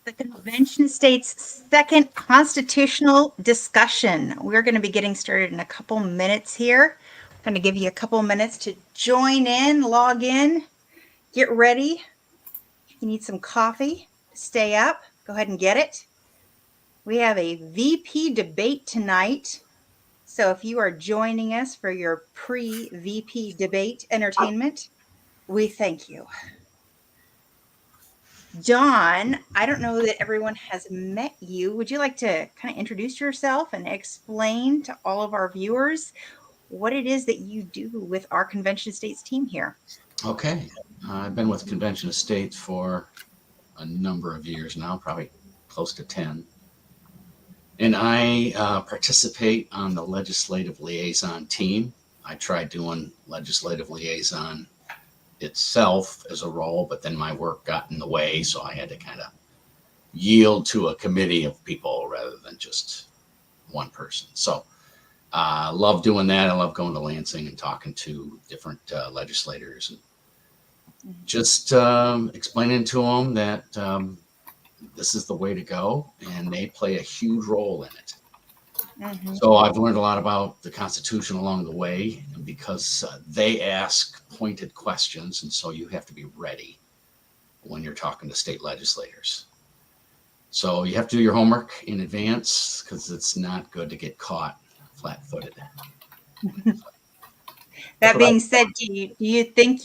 The Convention State's second constitutional discussion. We're going to be getting started in a couple minutes here. I'm going to give you a couple minutes to join in, log in, get ready. If you need some coffee, stay up, go ahead and get it. We have a VP debate tonight. So if you are joining us for your pre-VP debate entertainment, we thank you. John, I don't know that everyone has met you. Would you like to kind of introduce yourself and explain to all of our viewers what it is that you do with our Convention Estates team here? Okay. I've been with Convention Estates for a number of years now, probably close to 10. And I participate on the legislative liaison team. I tried doing legislative liaison itself as a role, but then my work got in the way, so I had to kind of yield to a committee of people rather than just one person. So I love doing that. I love going to Lansing and talking to different legislators and just explaining to them that this is the way to go, and they play a huge role in it. Mm-hmm. So I've learned a lot about the Constitution along the way, because they ask pointed questions, and so you have to be ready when you're talking to state legislators. So you have to do your homework in advance, because it's not good to get caught flat-footed. That being said, do you think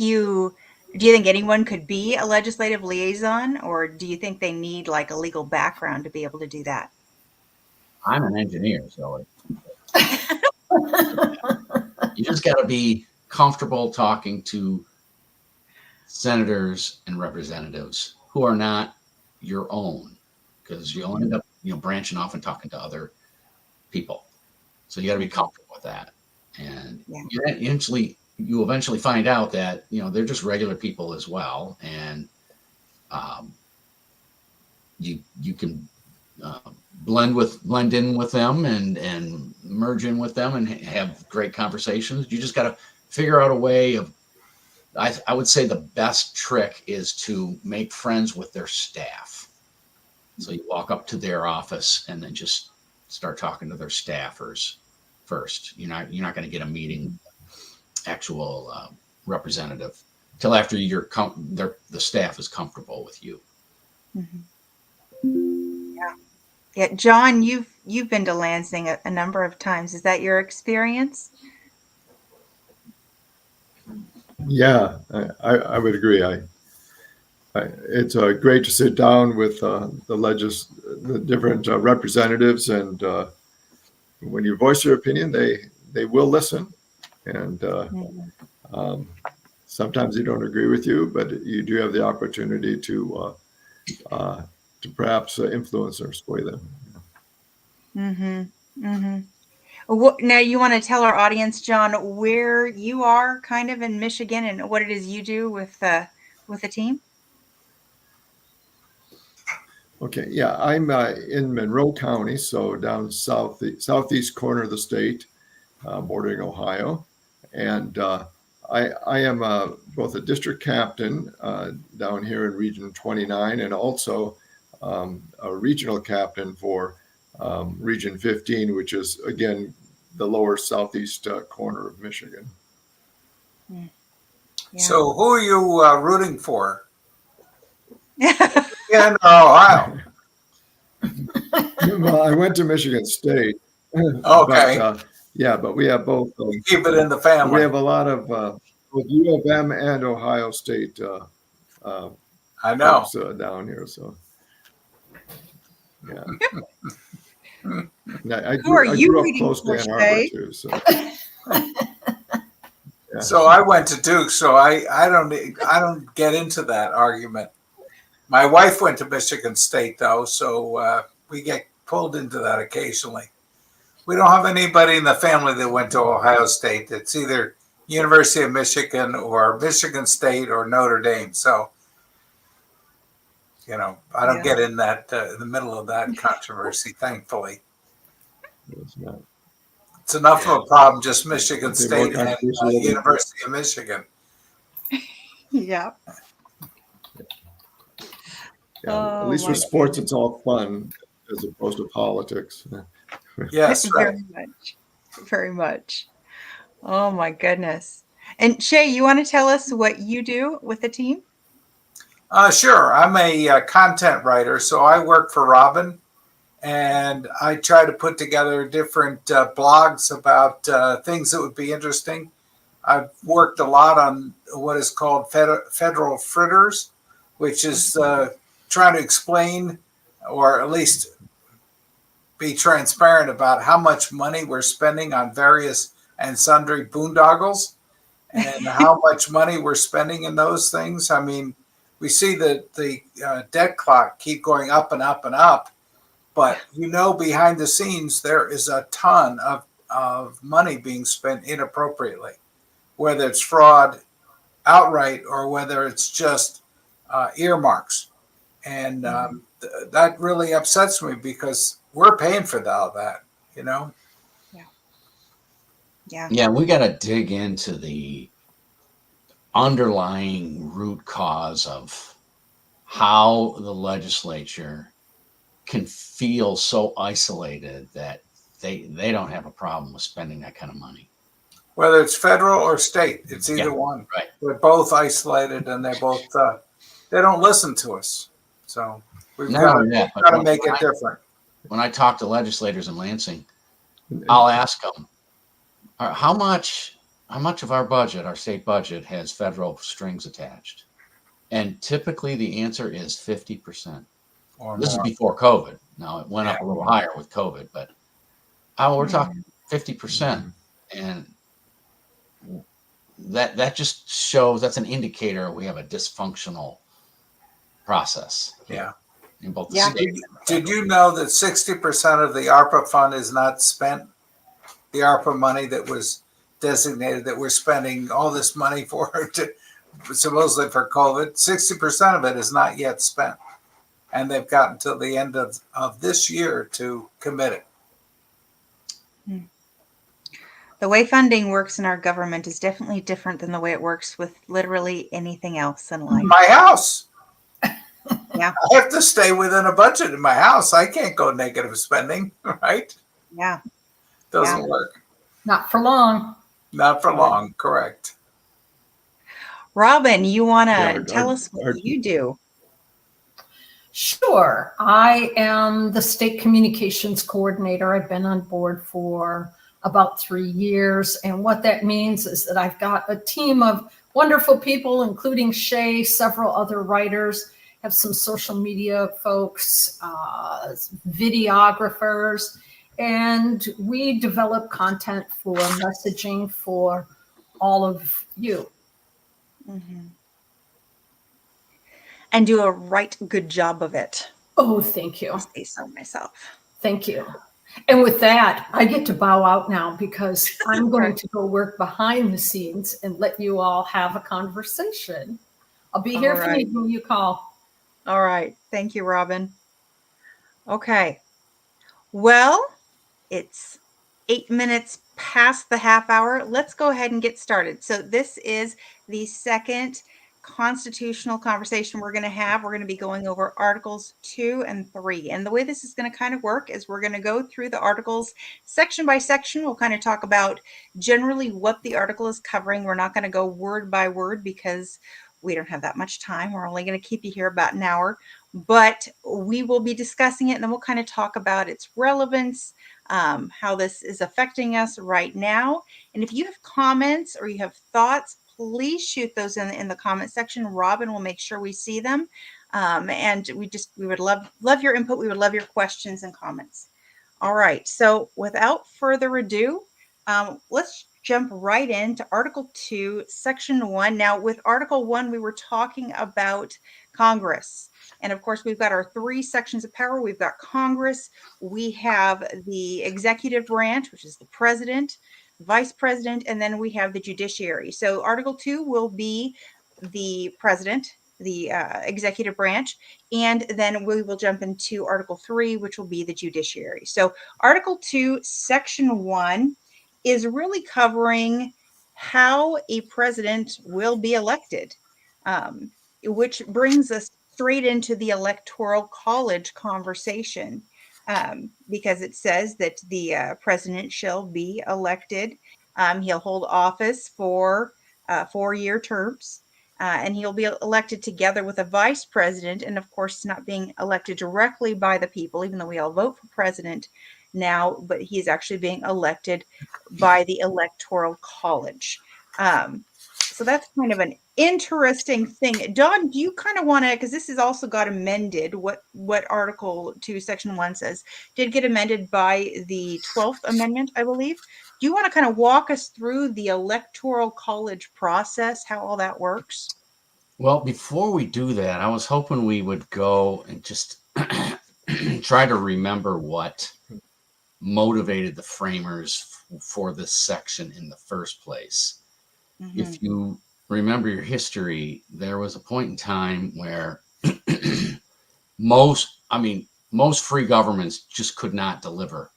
anyone could be a legislative liaison, or do you think they need like a legal background to be able to do that? I'm an engineer, so you just got to be comfortable talking to senators and representatives who are not your own, because you'll end up, branching off and talking to other people. So you got to be comfortable with that, and you eventually find out that they're just regular people as well, and you can blend in with them and merge in with them and have great conversations. You just got to figure out a way of, I would say the best trick is to make friends with their staff. So you walk up to their office and then just start talking to their staffers first. You're not going to get a meeting actual representative till after the staff is comfortable with you. Mm-hmm. Yeah, John, you've been to Lansing a number of times. Is that your experience? Yeah, I would agree. It's great to sit down with the different representatives, and when you voice your opinion, they will listen, and sometimes they don't agree with you, but you do have the opportunity to perhaps influence or sway them. Mm-hmm. Mm-hmm. Now you want to tell our audience, John, where you are kind of in Michigan and what it is you do with the team? Okay, yeah, I'm in Monroe County, so down southeast corner of the state, bordering Ohio, and I am both a district captain down here in Region 29, and also a regional captain for Region 15, which is, again, the lower southeast corner of Michigan. Yeah. So who are you rooting for? In Ohio. Well, I went to Michigan State. Okay. But we have both. Keep it in the family. We have a lot of both U of M and Ohio State I know. down here, so. Yeah. Who are you grew up close to Ann Arbor too, so. Yeah. So I went to Duke, so I don't get into that argument. My wife went to Michigan State though, so we get pulled into that occasionally. We don't have anybody in the family that went to Ohio State. It's either University of Michigan or Michigan State or Notre Dame. So, I don't get in that in the middle of that controversy, thankfully. It's enough of a problem, just Michigan State and University of Michigan. Yeah. Yeah, at Oh least my with sports, it's all fun as opposed to politics. Yes, right. Very much. Very much. Oh my goodness. And Shay, you want to tell us what you do with the team? Sure. I'm a content writer, so I work for Robin, and I try to put together different blogs about things that would be interesting. I've worked a lot on what is called federal fritters, which is trying to explain, or at least be transparent about how much money we're spending on various and sundry boondoggles and how much money we're spending in those things. I mean, we see that the debt clock keep going up and up and up, but behind the scenes, there is a ton of money being spent inappropriately, whether it's fraud outright or whether it's just earmarks. And that really upsets me because we're paying for all that, you know? Yeah. Yeah, we got to dig into the underlying root cause of how the legislature can feel so isolated that they don't have a problem with spending that kind of money. Whether it's federal or state, it's either one. Right. They're both isolated and they're both, they don't listen to us. So we've Not got only that, but to make it different. when I talk to legislators in Lansing, I'll ask them, how much of our budget, our state budget, has federal strings attached? And typically the answer is 50%. Or This is more. before COVID. Now it went up a little higher with COVID, but we're talking 50%. And that just shows, that's an indicator we have a dysfunctional process. Yeah. In both the Yeah. state. Did you know that 60% of the ARPA fund is not spent? The ARPA money that was designated that we're spending all this money for, supposedly for COVID, 60% of it is not yet spent. And they've got until the end of this year to commit it. The way funding works in our government is definitely different than the way it works with literally anything else in life. My house. Yeah. I have to stay within a budget in my house. I can't go negative spending, right? Yeah. Doesn't work. Not for long. Not for long, correct. Robin, you want to Yeah, tell us what you do? Sure. I am the state communications coordinator. I've been on board for about 3 years. And what that means is that I've got a team of wonderful people, including Shay, several other writers, have some social media folks, videographers, and we develop content for messaging for all of you. Mm-hmm. And do a right good job of it. Oh, thank you. I'll say so myself. Thank you. And with that, I get to bow out now because I'm going to go work behind the scenes and let you all have a conversation. I'll be here if you need me when you call. All right. Thank you, Robin. Okay. Well, it's 8 minutes past the half hour. Let's go ahead and get started. So this is the second constitutional conversation we're going to have. We're going to be going over Articles 2 and 3. And the way this is going to kind of work is we're going to go through the articles section by section. We'll kind of talk about generally what the article is covering. We're not going to go word by word because we don't have that much time. We're only going to keep you here about an hour, but we will be discussing it and then we'll kind of talk about its relevance, how this is affecting us right now. And if you have comments or you have thoughts, please shoot those in the comment section. Robin will make sure we see them. And we would love your input. We would love your questions and comments. All right. So without further ado, let's jump right into Article 2, Section 1. Now, with Article 1, we were talking about Congress. And of course, we've got our 3 sections of power. We've got Congress. We have the executive branch, which is the president, vice president, and then we have the judiciary. So Article 2 will be the president, the executive branch, and then we will jump into Article 3, which will be the judiciary. So Article 2, Section 1 is really covering how a president will be elected, which brings us straight into the Electoral College conversation, because it says that the president shall be elected. He'll hold office for 4-year terms. And he'll be elected together with a vice president. And of course, not being elected directly by the people, even though we all vote for president now, but he's actually being elected by the Electoral College. So that's kind of an interesting thing. Don, do you kind of want to, because this has also got amended, what Article 2, Section 1 says, did get amended by the 12th Amendment, I believe. Do you want to kind of walk us through the Electoral College process, how all that works? Well, before we do that, I was hoping we would go and just try to remember what motivated the framers for this section in the first place. Mm-hmm. If you remember your history, there was a point in time where most free governments just could not deliver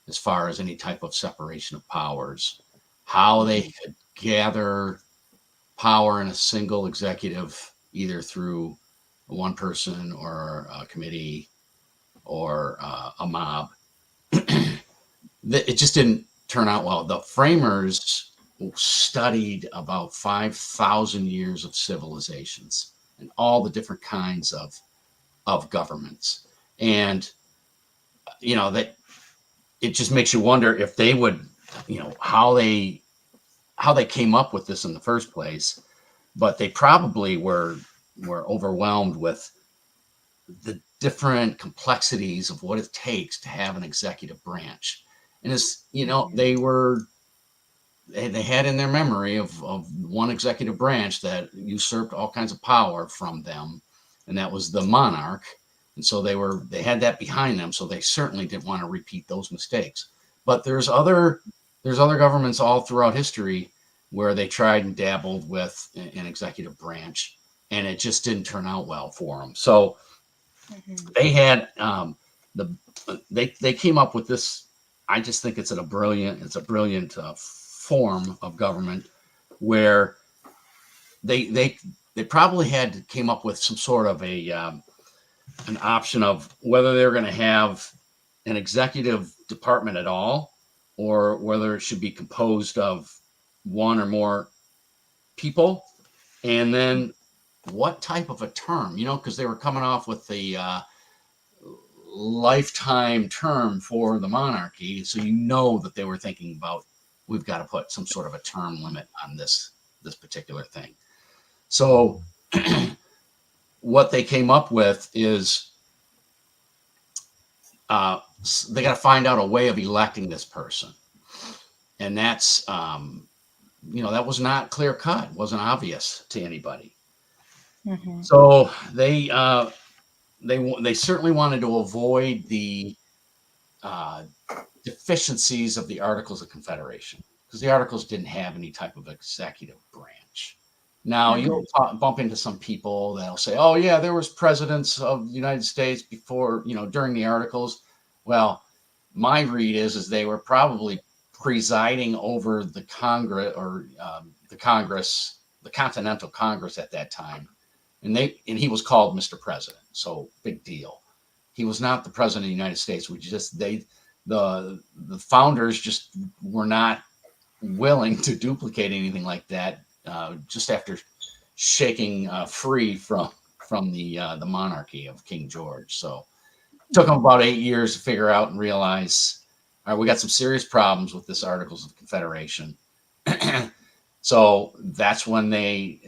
as far as any type of separation of powers, how they could gather power in a single executive, either through one person or a committee or a mob. It just didn't turn out well. The framers studied about 5,000 years of civilizations and all the different kinds of governments. And, that it just makes you wonder if they would, how they came up with this in the first place. But they probably were overwhelmed with the different complexities of what it takes to have an executive branch. And as they had in their memory of one executive branch that usurped all kinds of power from them, and that was the monarch. And so they had that behind them, so they certainly didn't want to repeat those mistakes. But there's other governments all throughout history where they tried and dabbled with an executive branch, and it just didn't turn out well for them. So they had they came up with this. I just think it's a brilliant form of government where they probably came up with some sort of an option of whether they're going to have an executive department at all, or whether it should be composed of one or more people, and then what type of a term, because they were coming off with the lifetime term for the monarchy. So that they were thinking about, we've got to put some sort of a term limit on this particular thing. So what they came up with is they got to find out a way of electing this person. And that's, that was not clear cut, wasn't obvious to anybody. Mm-hmm. So they certainly wanted to avoid the deficiencies of the Articles of Confederation, because the Articles didn't have any type of executive branch. Now, you'll bump into some people that'll say, oh, yeah, there was presidents of the United States before, during the Articles. Well, my read is they were probably presiding over the Congress or the Continental Congress at that time. And he was called Mr. President. So big deal. He was not the president of the United States. The founders just were not willing to duplicate anything like that. Just after shaking free from the monarchy of King George. So it took them about 8 years to figure out and realize, all right, we got some serious problems with this Articles of Confederation. So that's when they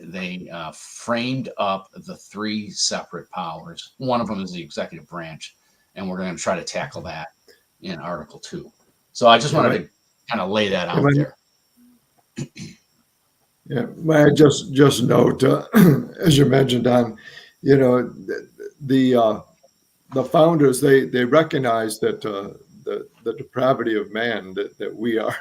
framed up the 3 separate powers. One of them is the executive branch, and we're going to try to tackle that in Article 2. So I just wanted to kind of lay that out there. Yeah, may I just note, as you mentioned, Don, the founders, they recognize that the depravity of man, that we are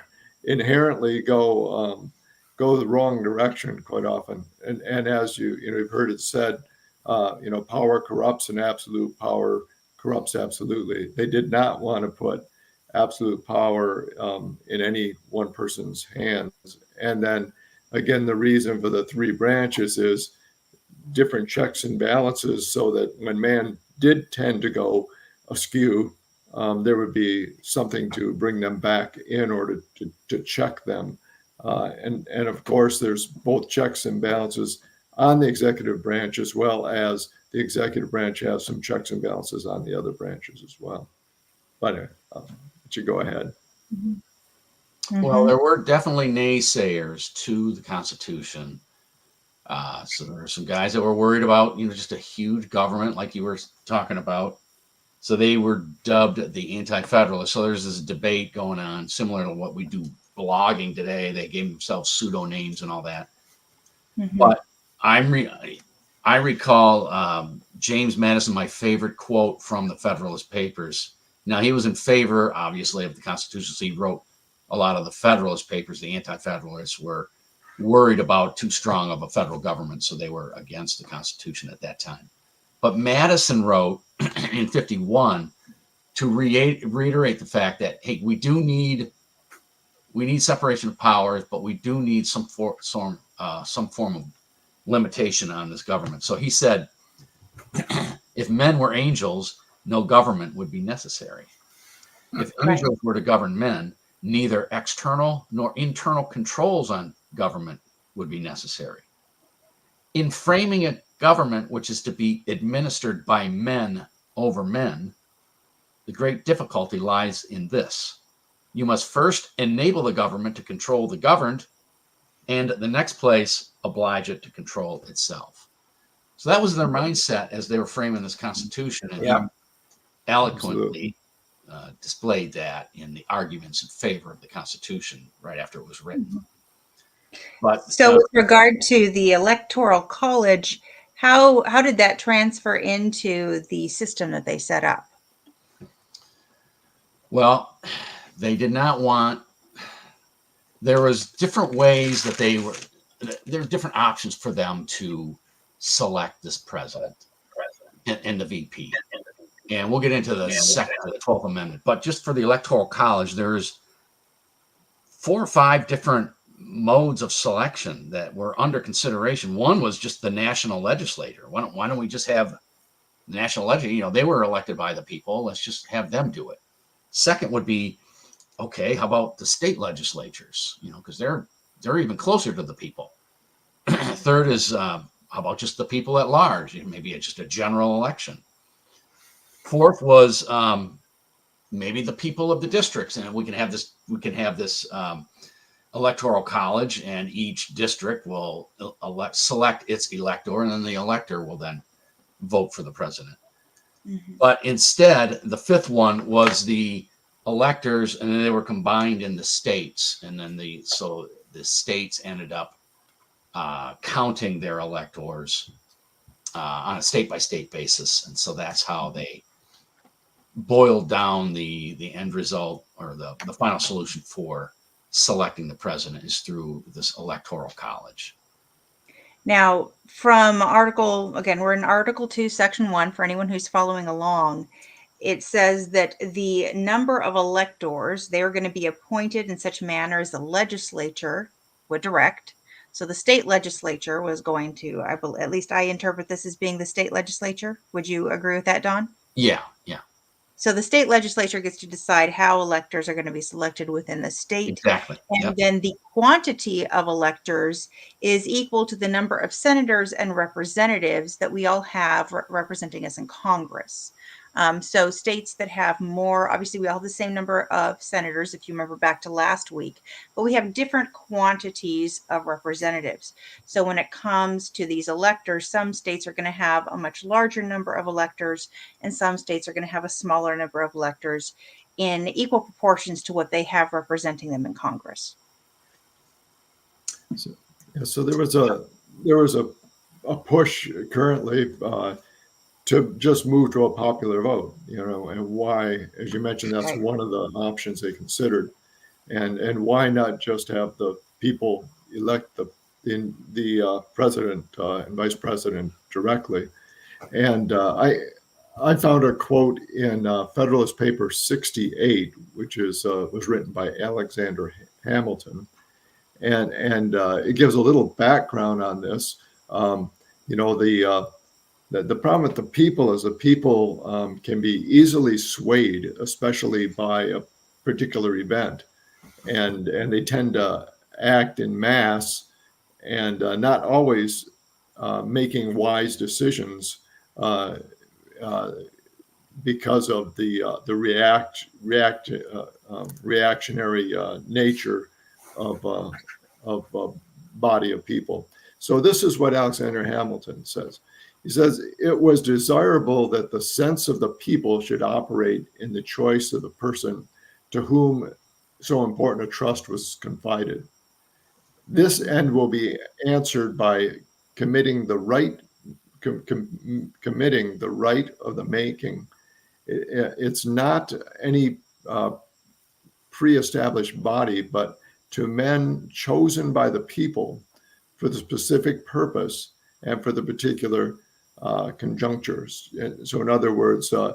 inherently go the wrong direction quite often, and as you've heard it said, power corrupts and absolute power corrupts absolutely. They did not want to put absolute power in any one person's hands, and then. Again, the reason for the 3 branches is different checks and balances so that when man did tend to go askew, there would be something to bring them back in order to check them. And of course, there's both checks and balances on the executive branch, as well as the executive branch has some checks and balances on the other branches as well. But let you go ahead. Well, there were definitely naysayers to the Constitution. So there were some guys that were worried about, just a huge government like you were talking about. So they were dubbed the anti-federalists. So there's this debate going on, similar to what we do blogging today. They gave themselves pseudo names and all that. But I recall James Madison, my favorite quote from the Federalist Papers. Now, he was in favor, obviously, of the Constitution. So he wrote a lot of the Federalist Papers. The anti-federalists were worried about too strong of a federal government, so they were against the Constitution at that time. But Madison wrote in 51 to reiterate the fact that, hey, we need separation of powers, but we do need some form of limitation on this government. So he said, if men were angels, no government would be necessary. If angels were to govern men, neither external nor internal controls on government would be necessary. In framing a government which is to be administered by men over men, the great difficulty lies in this. You must first enable the government to control the governed, and the next place, oblige it to control itself. So that was their mindset as they were framing this Constitution, and he eloquently displayed that in the arguments in favor of the Constitution right after it was written. But so with regard to the Electoral College, how did that transfer into the system that they set up? Well, they did not want, there was different ways that there were different options for them to select this president and the VP. And we'll get into the 12th Amendment. But just for the Electoral College, there's 4 or 5 different modes of selection that were under consideration. One was just the national legislature. Why don't we just have the national legislature? They were elected by the people. Let's just have them do it. Second would be, okay, how about the state legislatures? Because they're even closer to the people. Third is, how about just the people at large? Maybe it's just a general election. Fourth was maybe the people of the districts, and we can have this electoral college, and each district will select its elector, and then the elector will then vote for the president. But instead, the fifth one was the electors, and then they were combined in the states, and then the states ended up counting their electors on a state-by-state basis, and so that's how they boiled down the end result, or the final solution for selecting the president is through this electoral college. Now, we're in Article 2, Section 1, for anyone who's following along. It says that the number of electors, they are going to be appointed in such manner as the legislature would direct. So the state legislature was going to, at least I interpret this as being the state legislature. Would you agree with that, Don? Yeah. So the state legislature gets to decide how electors are going to be selected within the state. Exactly. And then the quantity of electors is equal to the number of senators and representatives that we all have representing us in Congress. So states that have more, obviously we all have the same number of senators, if you remember back to last week, but we have different quantities of representatives. So when it comes to these electors, some states are going to have a much larger number of electors, and some states are going to have a smaller number of electors in equal proportions to what they have representing them in Congress. So there was a push currently to just move to a popular vote, and why, as you mentioned, that's one of the options they considered, and why not just have the people elect the president and vice president directly? And I found a quote in Federalist Paper 68, which was written by Alexander Hamilton, and it gives a little background on this. You know, the problem with the people is the people can be easily swayed, especially by a particular event, and they tend to act in mass and not always making wise decisions uh, because of the reactionary nature of a body of people. So this is what Alexander Hamilton says. He says it was desirable that the sense of the people should operate in the choice of the person to whom so important a trust was confided. This end will be answered by committing the right committing the right of the making. It's not any pre-established body, but to men chosen by the people for the specific purpose and for the particular conjunctures. So, in other words, the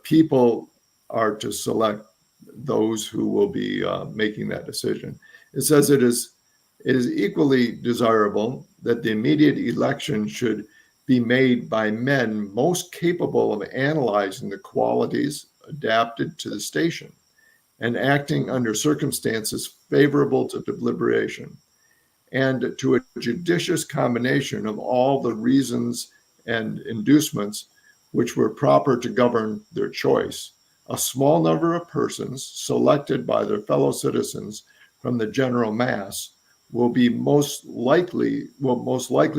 people are to select those who will be making that decision. It says it is equally desirable that the immediate election should be made by men most capable of analyzing the qualities adapted to the station and acting under circumstances favorable to deliberation, and to a judicious combination of all the reasons and inducements which were proper to govern their choice. A small number of persons selected by their fellow citizens from the general mass will most likely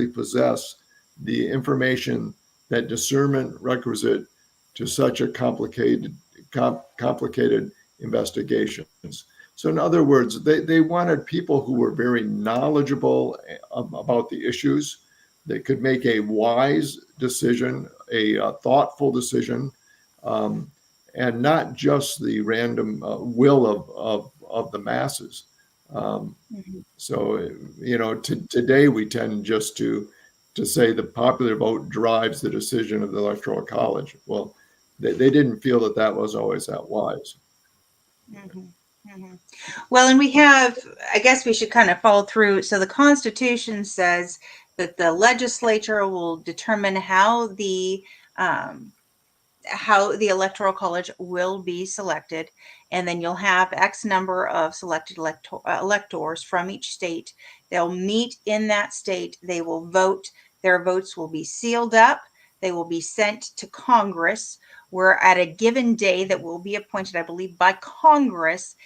possess the information that discernment requisite to such a complicated investigations. So in other words, they wanted people who were very knowledgeable about the issues. They could make a wise decision, a thoughtful decision, and not just the random will of the masses. So, you know, today we tend just to say the popular vote drives the decision of the Electoral College. Well, they didn't feel that was always that wise. Well, and we have, I guess we should kind of follow through. So the Constitution says that the legislature will determine how the Electoral College will be selected, and then you'll have X number of selected electors from each state. They'll meet in that state. They will vote. Their votes will be sealed up. They will be sent to Congress, where at a given day that will be appointed, I believe, by Congress,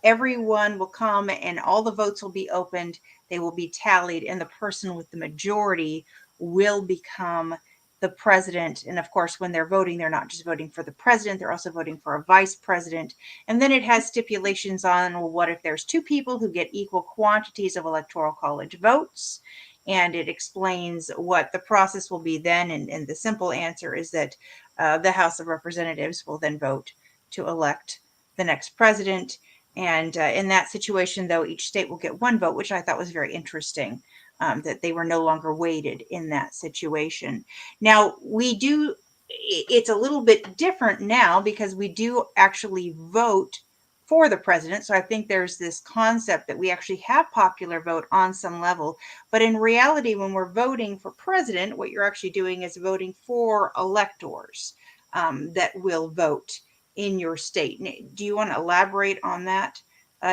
everyone will come and all the votes will be opened. They will be tallied, and the person with the majority will become the president. And of course, when they're voting, they're not just voting for the president, they're also voting for a vice president. And then it has stipulations on, well, what if there's two people who get equal quantities of Electoral College votes? And it explains what the process will be then. And the simple answer is that the House of Representatives will then vote to elect the next president. And in that situation, though, each state will get one vote, which I thought was very interesting, that they were no longer weighted in that situation. Now, it's a little bit different now because we do actually vote for the president. So I think there's this concept that we actually have popular vote on some level. But in reality, when we're voting for president, what you're actually doing is voting for electors that will vote in your state. Do you want to elaborate on that,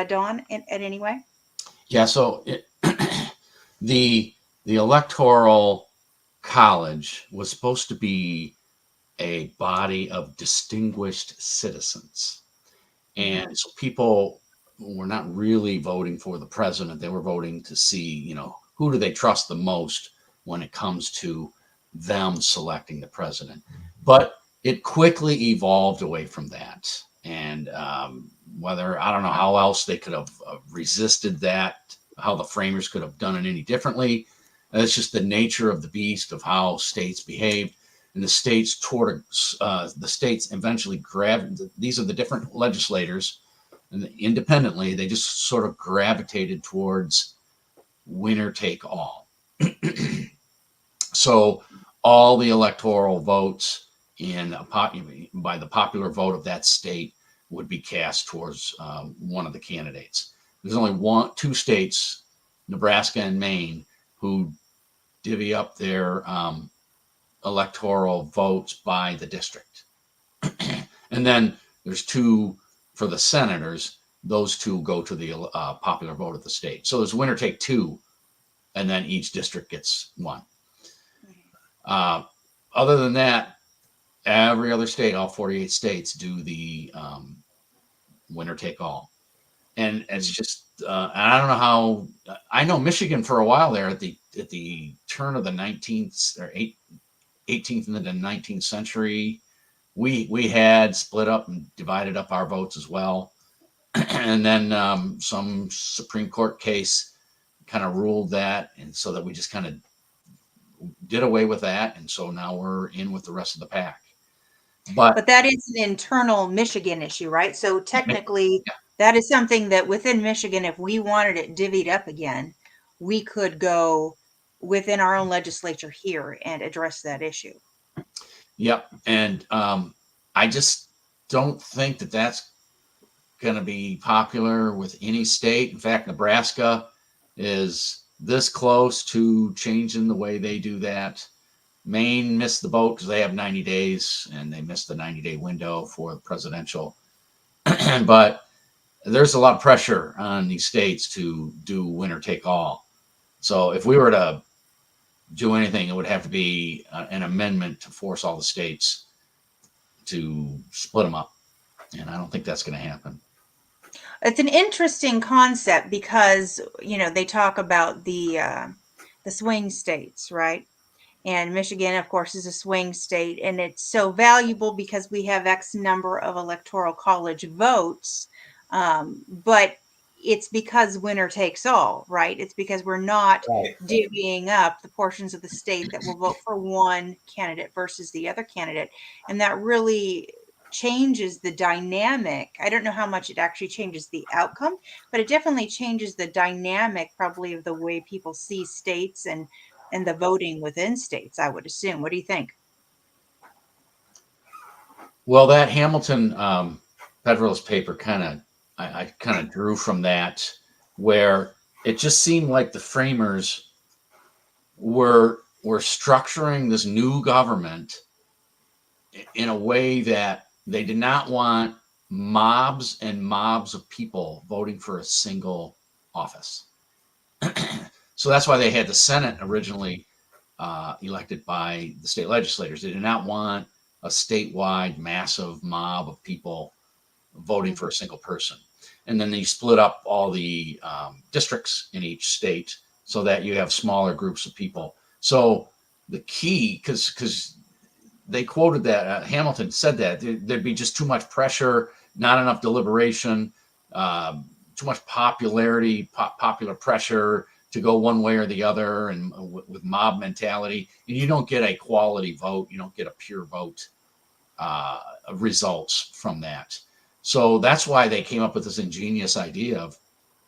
Dawn, in any way? Yeah, so the Electoral College was supposed to be a body of distinguished citizens. And so people were not really voting for the president. They were voting to see, you know, who do they trust the most when it comes to them selecting the president. But it quickly evolved away from that. And I don't know how else they could have resisted that, how the framers could have done it any differently. It's just the nature of the beast of how states behaved. And the states eventually grabbed, these are the different legislators, and independently, they just sort of gravitated towards winner take all. So all the electoral votes by the popular vote of that state would be cast towards one of the candidates. There's only two states, Nebraska and Maine, who divvy up their electoral votes by the district. And then there's two for the senators. Those two go to the popular vote of the state. So there's winner take two, and then each district gets one. Other than that, every other state, all 48 states, do the winner take all. And it's just, I don't know how. I know Michigan for a while there at the turn of the 19th or 18th into the 19th century, we had split up and divided up our votes as well. And then some Supreme Court case kind of ruled that, and so that we just kind of did away with that, and so now we're in with the rest of the pack. But that is an internal Michigan issue, right? So technically, that is something that within Michigan, if we wanted it divvied up again, we could go within our own legislature here and address that issue. Yep. And I just don't think that that's going to be popular with any state. In fact, Nebraska is this close to changing the way they do that. Maine missed the boat because they have 90 days and they missed the 90-day window for the presidential. But there's a lot of pressure on these states to do winner take all. So if we were to do anything, it would have to be an amendment to force all the states to split them up. And I don't think that's going to happen. It's an interesting concept because, you know, they talk about the swing states, right? And Michigan, of course, is a swing state, and it's so valuable because we have X number of electoral college votes. But it's because winner takes all, right? It's because we're not divvying up the portions of the state that will vote for one candidate versus the other candidate. And that really changes the dynamic. I don't know how much it actually changes the outcome, but it definitely changes the dynamic probably of the way people see states and the voting within states, I would assume. What do you think? Well, that Hamilton Federalist paper I kind of drew from that, where it just seemed like the framers were structuring this new government in a way that they did not want mobs and mobs of people voting for a single office. So that's why they had the Senate originally elected by the state legislators. They did not want a statewide massive mob of people voting for a single person. And then they split up all the districts in each state so that you have smaller groups of people. So the key, because they quoted that, Hamilton said that there'd be just too much pressure, not enough deliberation, too much popularity, popular pressure to go one way or the other, and with mob mentality, and you don't get a quality vote, you don't get a pure vote results from that. So that's why they came up with this ingenious idea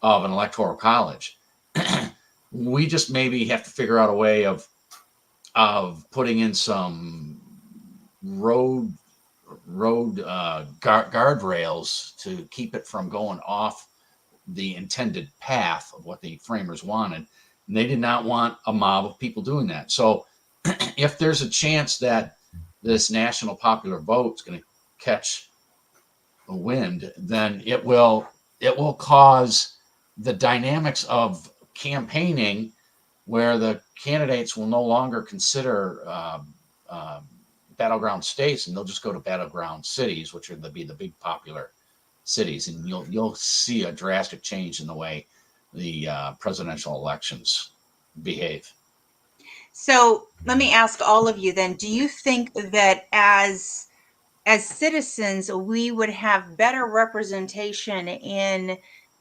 of an electoral college. We just maybe have to figure out a way of putting in some road guardrails to keep it from going off the intended path of what the framers wanted. And they did not want a mob of people doing that. So if there's a chance that this national popular vote is going to catch a wind, then it will cause the dynamics of campaigning where the candidates will no longer consider battleground states, and they'll just go to battleground cities, which are the big popular cities, and you'll see a drastic change in the way the presidential elections behave. So let me ask all of you then, do you think that as citizens, we would have better representation in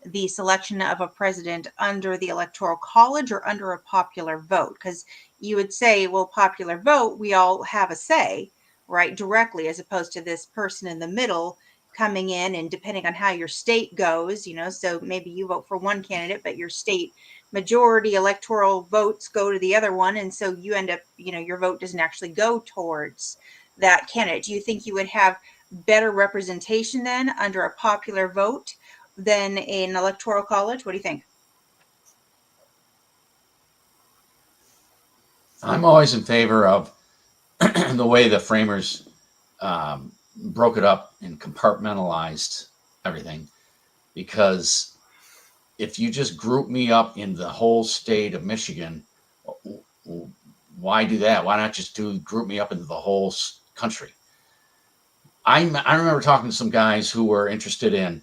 the selection of a president under the Electoral College or under a popular vote? Because you would say, well, popular vote, we all have a say, right, directly, as opposed to this person in the middle coming in, and depending on how your state goes, you know, so maybe you vote for one candidate, but your state majority electoral votes go to the other one. And so you end up, you know, your vote doesn't actually go towards that candidate. Do you think you would have better representation then under a popular vote than an electoral college? What do you think? I'm always in favor of the way the framers broke it up and compartmentalized everything, because if you just group me up in the whole state of Michigan, why do that? Why not just group me up into the whole country? I remember talking to some guys who were interested in,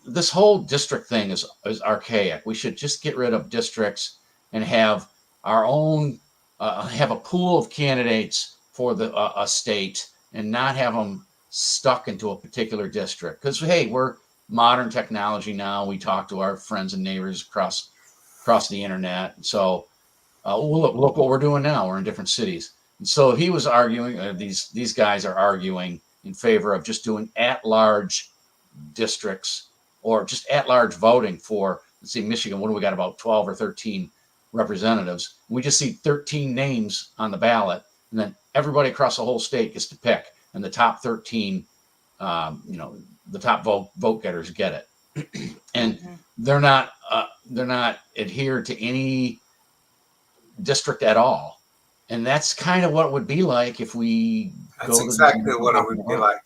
this whole district thing is archaic. We should just get rid of districts and have our own, have a pool of candidates for a state, and not have them stuck into a particular district. Because, hey, we're modern technology now. We talk to our friends and neighbors across the internet. So look what we're doing now. We're in different cities. And so he was arguing, these guys are arguing in favor of just doing at-large districts, or just at-large voting for, let's see, Michigan. What do we got? About 12 or 13 representatives. We just see 13 names on the ballot, and then everybody across the whole state gets to pick, and the top 13, the top vote getters get it. And they're not adhered to any district at all. And that's kind of what it would be like if we That's exactly what it would be like.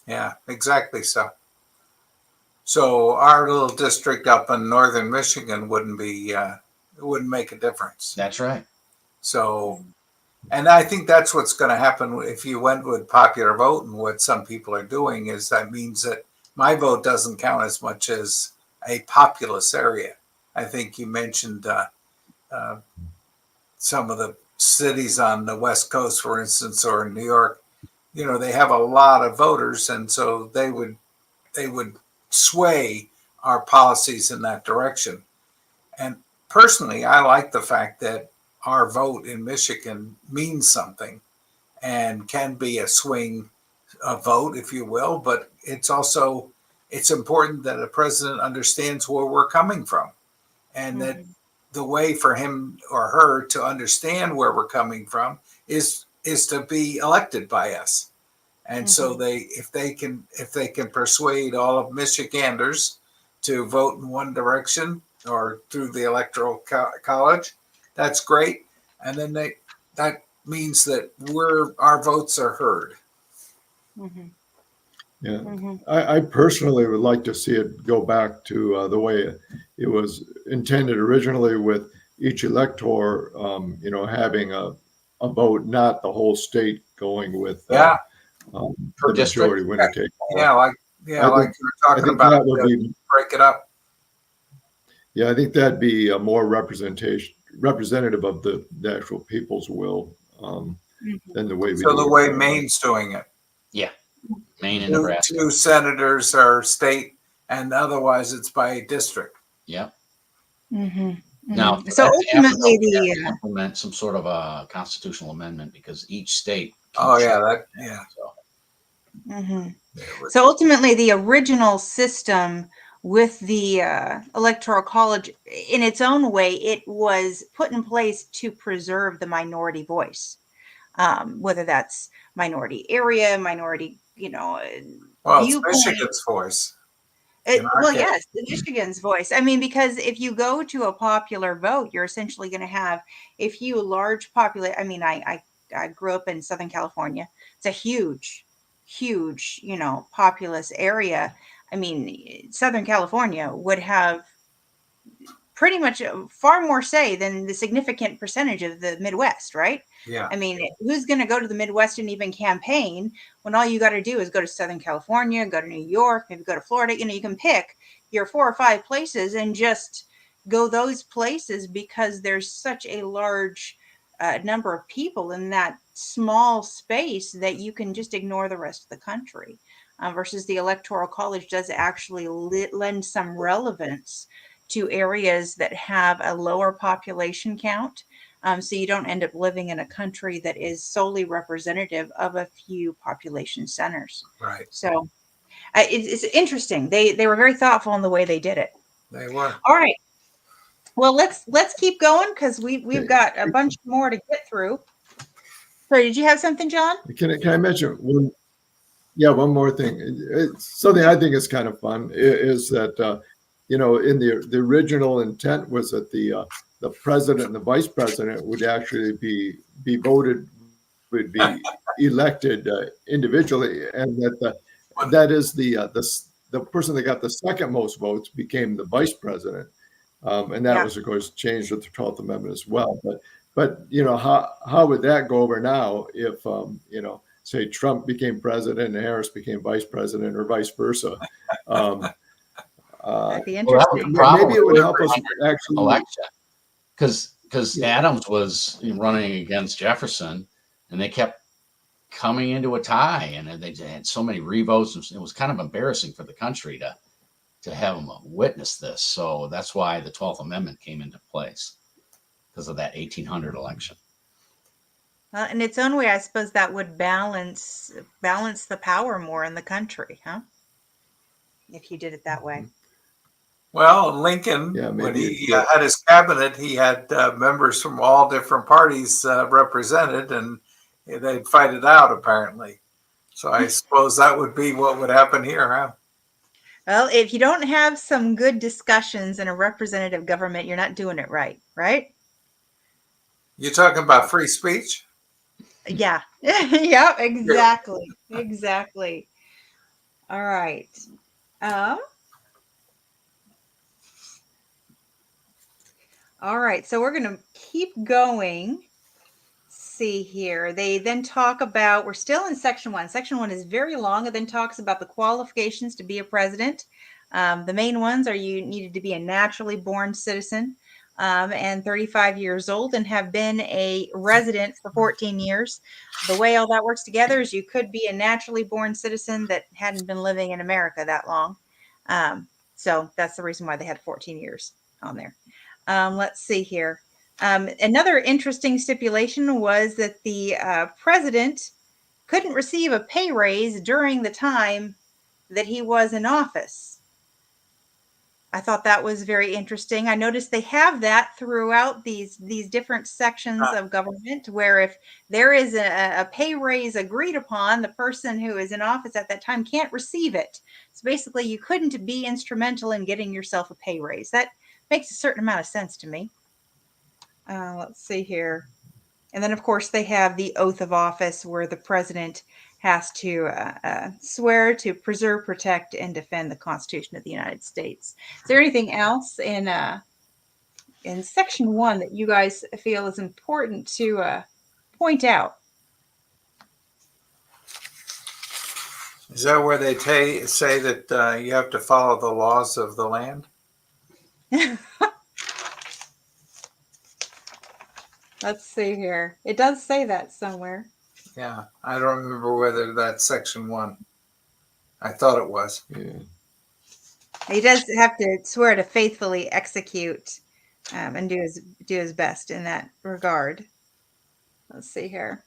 Yeah, exactly so. So our little district up in northern Michigan wouldn't make a difference. That's right. So, and I think that's what's going to happen if you went with popular vote. And what some people are doing is that means that my vote doesn't count as much as a populous area. I think you mentioned some of the cities on the West Coast, for instance, or in New York. They have a lot of voters, and so they would sway our policies in that direction. And personally, I like the fact that our vote in Michigan means something and can be a swing vote, if you will, but it's important that a president understands where we're coming from, and that the way for him or her to understand where we're coming from is to be elected by us. And so if they can persuade all of Michiganders to vote in one direction or through the electoral college, that's great. And then that means that our votes are heard. Yeah, I personally would like to see it go back to the way it was intended originally, with each elector, having a vote, not the whole state going with the majority winner take all. Like you were talking about, break it up. Yeah, I think that'd be a more representative of the actual people's will than the way we. So the way Maine's doing it. Yeah. Maine and Nebraska. 2 senators are state, and otherwise it's by district. Yeah. Now, so ultimately, implement some sort of a constitutional amendment, because each state. So ultimately, the original system with the electoral college, in its own way, it was put in place to preserve the minority voice, whether that's minority area, minority, it's Michigan's voice. Yes, the Michigan's voice. I mean, because if you go to a popular vote, you're essentially going to have a few large I mean, I grew up in Southern California. It's a huge, populous area. I mean, Southern California would have pretty much far more say than the significant percentage of the Midwest, right? Yeah. I mean, who's going to go to the Midwest and even campaign when all you got to do is go to Southern California, go to New York, maybe go to Florida? You can pick your 4 or 5 places and just go those places, because there's such a large number of people in that small space that you can just ignore the rest of the country. Versus the Electoral College does actually lend some relevance to areas that have a lower population count. So you don't end up living in a country that is solely representative of a few population centers. Right. So it's interesting. They were very thoughtful in the way they did it. They were. All right. Well, let's keep going, because we've got a bunch more to get through. So did you have something, John? Can I mention one? Yeah, one more thing. Something I think is kind of fun is that in the original intent was that the the president and the vice president would actually be voted, would be elected individually, and that is the person that got the second most votes became the vice president, and that Yeah. was of course changed with the 12th Amendment as well. But how would that go over now if say Trump became president and Harris became vice president, or vice versa? That'd be Well, that would interesting. probably Maybe it would help us actually. election because Yeah. Adams was running against Jefferson, and they kept coming into a tie, and they had so many revotes. It was kind of embarrassing for the country to have them witness this. So that's why the 12th Amendment came into place, because of that 1800 election. Well, in its own way, I suppose that would balance the power more in the country, huh? If you did it that way. Well, Lincoln, Yeah, when maybe he it- had his cabinet, he had members from all different parties represented, and they'd fight it out apparently. So I suppose that would be what would happen here, huh? Well, if you don't have some good discussions in a representative government, you're not doing it right, right? You talking about free speech? Yeah. Yeah, exactly. Exactly. All right. All right, so we're going to keep going. See here. They then talk about, we're still in section 1. Section 1 is very long. It then talks about the qualifications to be a president. The main ones are you needed to be a naturally born citizen and 35 years old and have been a resident for 14 years. The way all that works together is you could be a naturally born citizen that hadn't been living in America that long. So that's the reason why they had 14 years on there. Let's see here. Another interesting stipulation was that the president couldn't receive a pay raise during the time that he was in office. I thought that was very interesting. I noticed they have that throughout these different sections of government, where if there is a pay raise agreed upon, the person who is in office at that time can't receive it. So basically, you couldn't be instrumental in getting yourself a pay raise. That makes a certain amount of sense to me. Let's see here. And then, of course, they have the oath of office where the president has to swear to preserve, protect, and defend the Constitution of the United States. Is there anything else in Section 1 that you guys feel is important to point out? Is that where they say that you have to follow the laws of the land? Let's see here. It does say that somewhere. Yeah, I don't remember whether that's section 1. I thought it was. Yeah. He does have to swear to faithfully execute and do his best in that regard. Let's see here.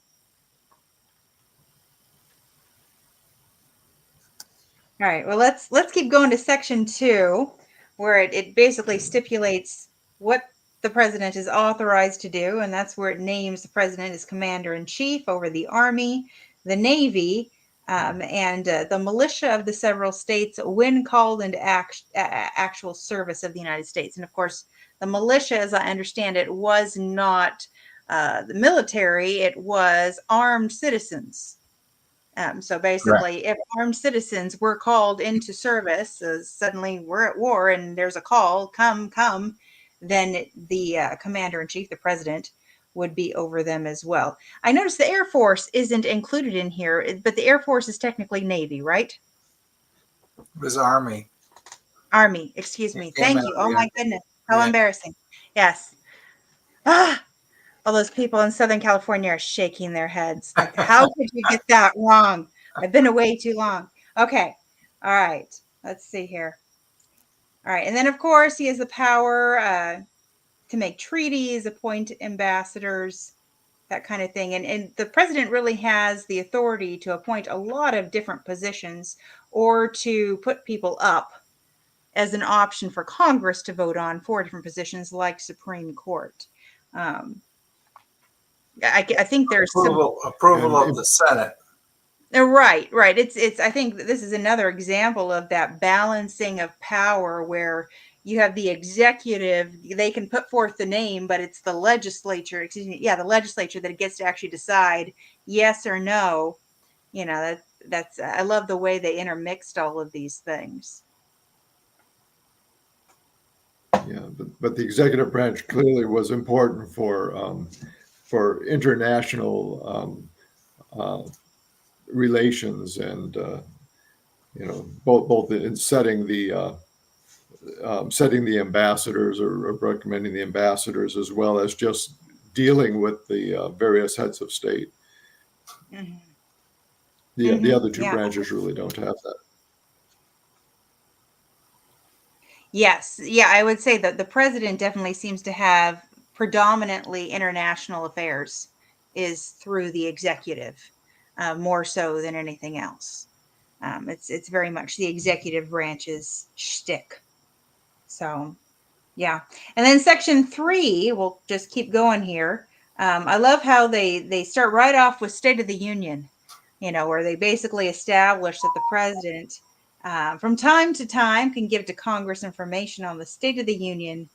All right. Well, let's keep going to section 2, where it basically stipulates what the president is authorized to do, and that's where it names the president as commander-in-chief over the Army, the Navy, and the militia of the several states when called into actual service of the United States. And of course, the militia, as I understand it, was not the military, it was armed citizens. So basically, if armed citizens were called into service, suddenly we're at war and there's a call, come, then the commander-in-chief, the president, would be over them as well. I noticed the Air Force isn't included in here, but the Air Force is technically Navy, right? It was Army. Army, excuse me. It came Thank you. out, Oh yeah. my goodness. How Yeah. embarrassing. Yes. All those people in Southern California are shaking their heads. Like, how could you get that wrong? I've been away too long. Okay. All right. Let's see here. All right. And then, of course, he has the power to make treaties, appoint ambassadors, that kind of thing. And the president really has the authority to appoint a lot of different positions or to put people up as an option for Congress to vote on for different positions like Supreme Court. I think there's approval of the Senate. Right. It's I think this is another example of that balancing of power where you have the executive, they can put forth the name, but it's the legislature, the legislature that gets to actually decide yes or no. That's I love the way they intermixed all of these things. Yeah, but the executive branch clearly was important for international relations and both in setting the ambassadors or recommending the ambassadors, as well as just dealing with the various heads of state. Mm-hmm. The other two Yeah. branches really don't have that. Yes. Yeah, I would say that the president definitely seems to have predominantly international affairs is through the executive, more so than anything else. It's very much the executive branch's shtick. So, yeah. And then section 3, we'll just keep going here. I love how they start right off with State of the Union, where they basically establish that the president, from time to time, can give to Congress information on the State of the Union,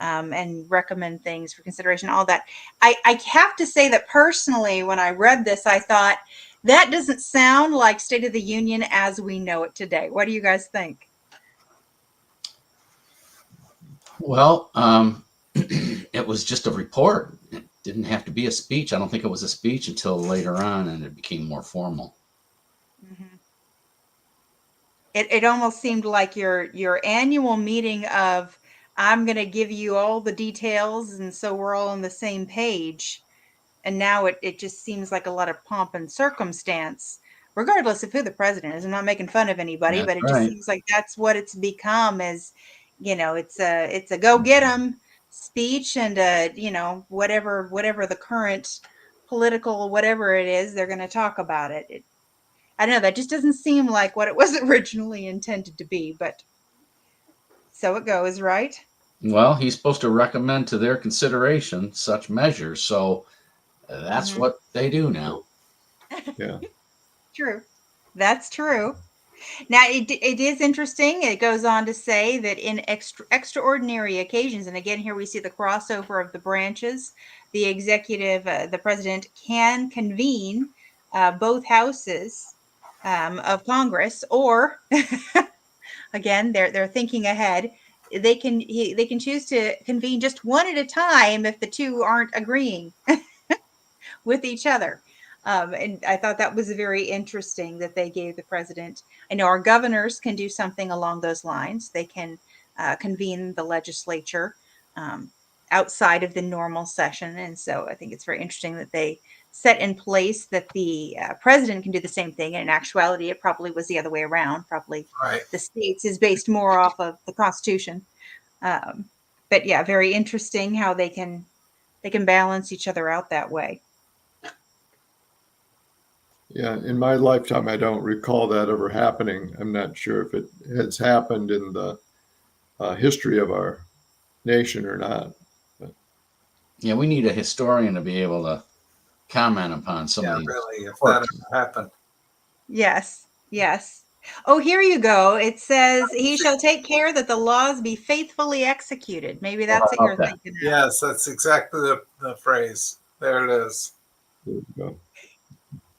and recommend things for consideration, all that. I have to say that personally, when I read this, I thought that doesn't sound like State of the Union as we know it today. What do you guys think? Well, it was just a report. It didn't have to be a speech. I don't think it was a speech until later on, and it became more formal. Mm-hmm. It almost seemed like your annual meeting of, I'm going to give you all the details, and so we're all on the same page. And now it just seems like a lot of pomp and circumstance, regardless of who the president is. I'm not making fun of anybody, That's but it right. just seems like that's what it's become. Is it's a go get 'em speech, and whatever the current political whatever it is, they're going to talk about it. I don't know, that just doesn't seem like what it was originally intended to be, but so it goes, right? Well, he's supposed to recommend to their consideration such measures. So that's Mhm. what they do now. Yeah. True. That's true. Now, it is interesting. It goes on to say that in extraordinary occasions, and again, here we see the crossover of the branches, the executive, the president can convene both houses of Congress, or again, they're thinking ahead. They can choose to convene just one at a time if the two aren't agreeing with each other. And I thought that was very interesting that they gave the president. I know our governors can do something along those lines. They can convene the legislature outside of the normal session. And so I think it's very interesting that they set in place that the president can do the same thing. And in actuality, it probably was the other way around. Probably Right. the states is based more off of the Constitution. But yeah, very interesting how they can balance each other out that way. Yeah, in my lifetime, I don't recall that ever happening. I'm not sure if it has happened in the history of our nation or not. Yeah, we need a historian to be able to comment upon some Yeah, of these. really, if that ever happened. Yes, yes. Oh, here you go. It says, he shall take care that the laws be faithfully executed. Maybe that's what you're Okay. thinking of. Yes, that's exactly the phrase. There it is. There you go.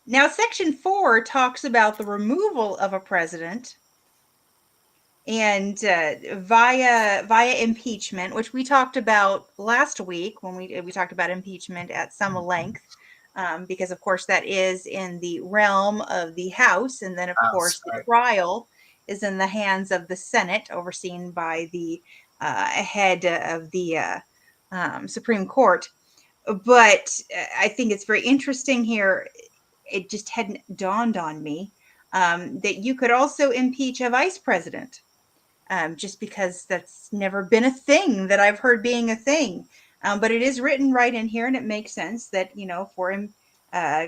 Now, section 4 talks about the removal of a president and via impeachment, which we talked about last week when we talked about impeachment at some length, because of course that is in the realm of the House, and then of course the Right. trial is in the hands of the Senate, overseen by the head of the Supreme Court. But I think it's very interesting here. It just hadn't dawned on me that you could also impeach a vice president. Just because that's never been a thing that I've heard being a thing. But it is written right in here, and it makes sense that, for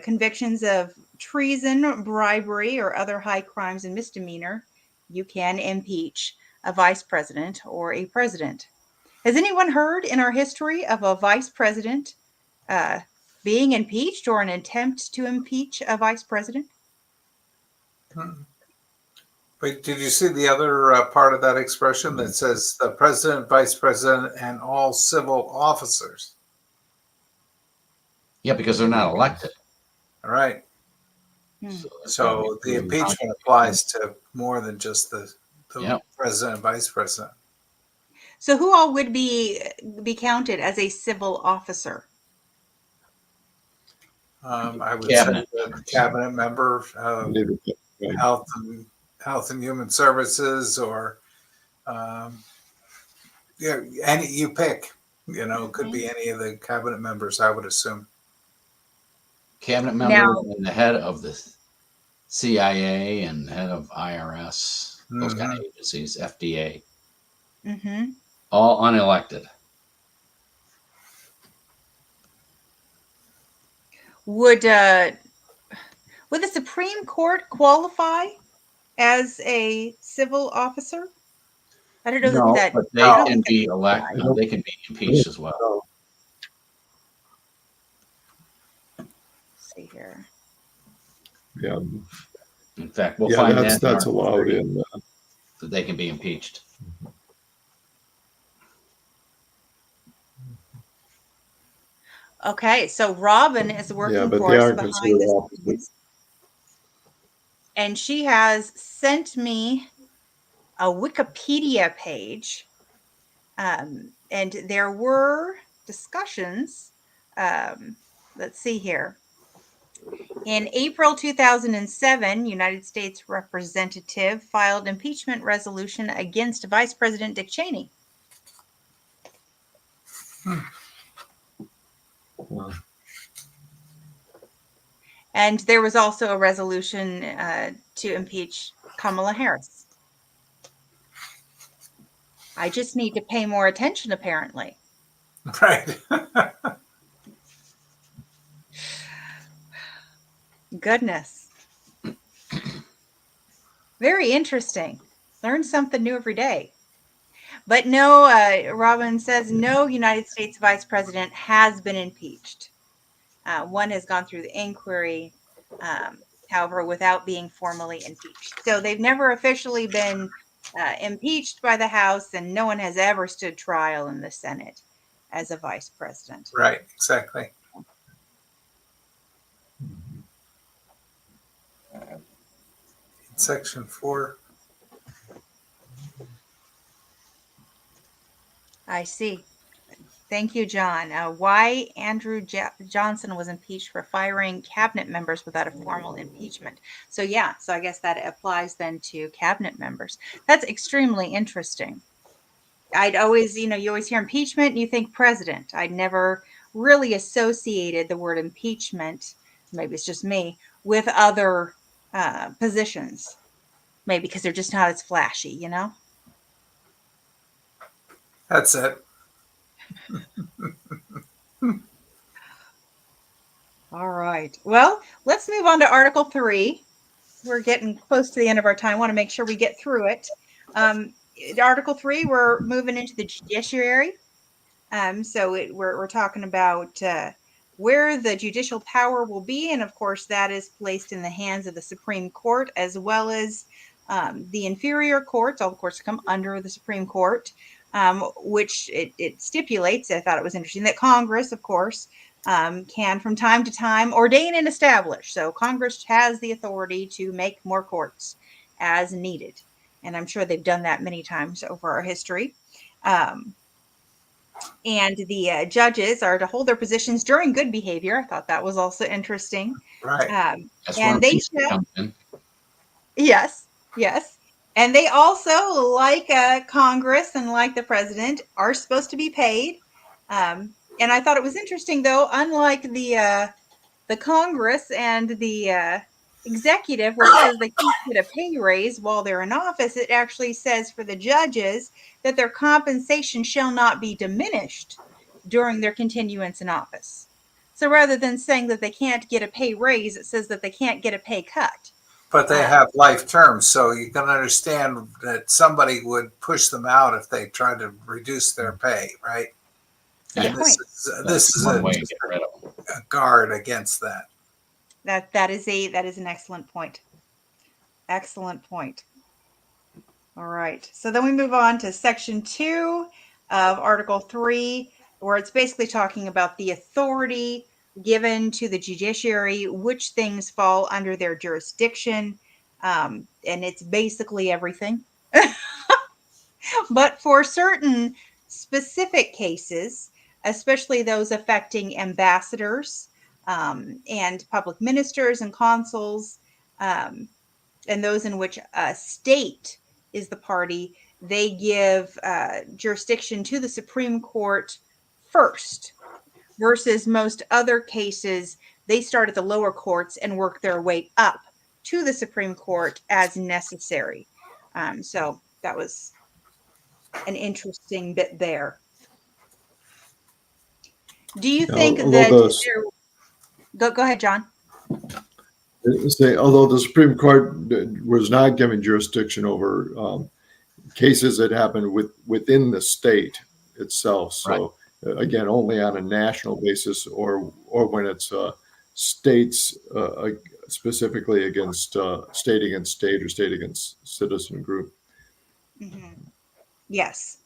convictions of treason, bribery, or other high crimes and misdemeanor, you can impeach a vice president or a president. Has anyone heard in our history of a vice president being impeached or an attempt to impeach a vice president? Wait, did you see the other part of that expression that says the president, vice president, and all civil officers? Yeah, because they're not elected. All right. So that's So gotta be the proven. impeachment applies to more than just the Yep. president and vice president. So who all would be counted as a civil officer? I would Cabinet say the members. cabinet member, Right. health and human services, or yeah, any you pick. You know, could be any of the cabinet members. I would assume. Cabinet Now- member and the head of the CIA and head of IRS, those kind of agencies, FDA, Mm-hmm. all unelected. Would the Supreme Court qualify as a civil officer? I don't know No, that. but they No. can be elected. They can be impeached as well. So, Let's see here. yeah, In fact, we'll yeah, find that's that in that's Article allowed 3, in. that they can be impeached. Okay, so Robin is Yeah, working but for they us aren't behind considered the officers. scenes, and she has sent me a Wikipedia page, and there were discussions. Let's see here. In April 2007, United States Representative filed impeachment resolution against Vice President Dick Cheney. Well, And there was also a resolution to impeach Kamala Harris. I just need to pay more attention, apparently. Right. Goodness. Very interesting. Learn something new every day. But no, Robin says no United States vice president has been impeached. One has gone through the inquiry, however, without being formally impeached. So they've never officially been impeached by the House, and no one has ever stood trial in the Senate as a vice president. Right. Exactly. Section 4. I see. Thank you, John. Why Andrew Johnson was impeached for firing cabinet members without a formal impeachment. So yeah, so I guess that applies then to cabinet members. That's extremely interesting. I'd always, you always hear impeachment and you think president. I'd never really associated the word impeachment, maybe it's just me, with other positions. Maybe because they're just not as flashy, That's it. All right. Well, let's move on to Article 3. We're getting close to the end of our time. Want to make sure we get through it. Article 3, we're moving into the judiciary. We're talking about where the judicial power will be. And of course, that is placed in the hands of the Supreme Court, as well as the inferior courts. All the courts come under the Supreme Court, which it stipulates, I thought it was interesting, that Congress, of course, can from time to time ordain and establish. So Congress has the authority to make more courts as needed. And I'm sure they've done that many times over our history. And the judges are to hold their positions during good behavior. I thought that was also interesting. Right. That's where And they impeachment comes in. Yes. And they also, like Congress and like the president, are supposed to be paid. And I thought it was interesting, though, unlike the Congress and the executive, where it says they can't get a pay raise while they're in office, it actually says for the judges that their compensation shall not be diminished during their continuance in office. So rather than saying that they can't get a pay raise, it says that they can't get a pay cut. But they have life terms, so you can understand that somebody would push them out if they tried to reduce their pay, right? Good And point. this is one a, way to get rid of them. a guard against that. That is an excellent point. Excellent point. All right. So then we move on to section 2 of Article 3, where it's basically talking about the authority given to the judiciary, which things fall under their jurisdiction. And it's basically everything. But for certain specific cases, especially those affecting ambassadors and public ministers and consuls, and those in which a state is the party, they give jurisdiction to the Supreme Court first, versus most other cases, they start at the lower courts and work their way up to the Supreme Court as necessary. So that was an interesting bit there. Do you think that go ahead, John? Say, although the Supreme Court was not given jurisdiction over cases that happened within the state itself. So again, only on a national basis, or when it's states specifically against state against state or state against citizen group. Mm-hmm. Yes.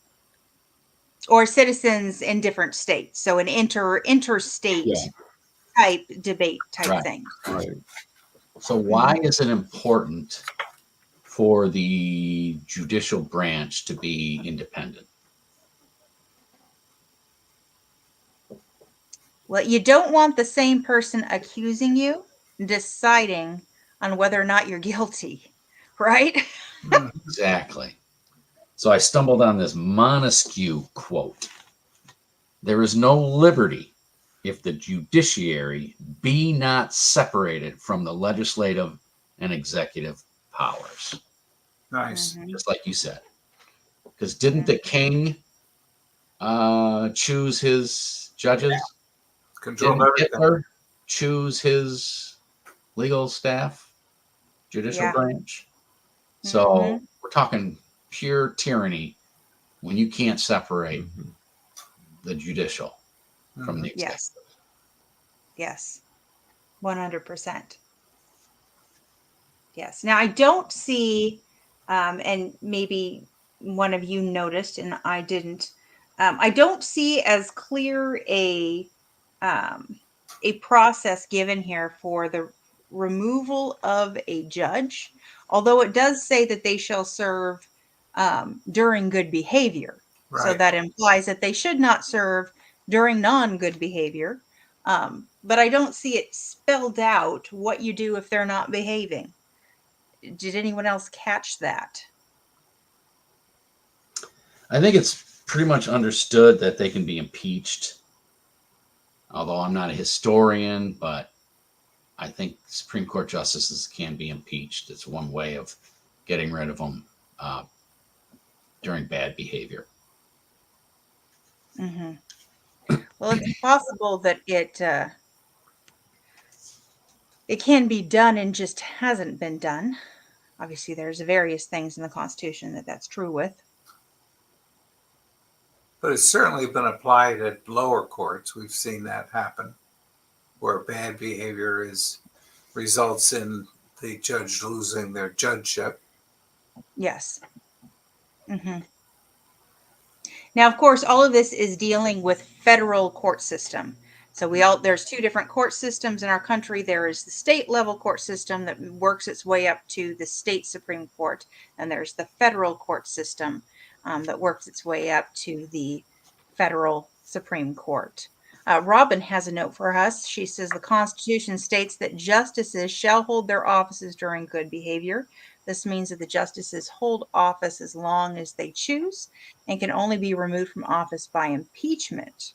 Or citizens in different states. So an interstate type debate type thing. Right. So why is it important for the judicial branch to be independent? Well, you don't want the same person accusing you deciding on whether or not you're guilty, right? Exactly. So I stumbled on this Montesquieu quote. There is no liberty if the judiciary be not separated from the legislative and executive powers. Nice. Just like you said. Because didn't the king choose his judges? Control Didn't everything. Hitler choose his legal staff, judicial branch? So we're talking pure tyranny when you can't separate the judicial from the executive. Yes. 100%. Yes. Now I don't see, and maybe one of you noticed and I didn't, I don't see as clear a process given here for the removal of a judge, although it does say that they shall serve during good behavior. Right. So that implies that they should not serve during non-good behavior. But I don't see it spelled out what you do if they're not behaving. Did anyone else catch that? I think it's pretty much understood that they can be impeached. Although I'm not a historian, but I think Supreme Court justices can be impeached. It's one way of getting rid of them during bad behavior. Well, it's possible that it can be done and just hasn't been done. Obviously, there's various things in the Constitution that's true with. But it's certainly been applied at lower courts. We've seen that happen, where bad behavior results in the judge losing their judgeship. Yes. Now, of course, all of this is dealing with federal court system. So there's two different court systems in our country. There is the state level court system that works its way up to the state Supreme Court, and there's the federal court system that works its way up to the federal Supreme Court. Robin has a note for us. She says the Constitution states that justices shall hold their offices during good behavior. This means that the justices hold office as long as they choose and can only be removed from office by impeachment.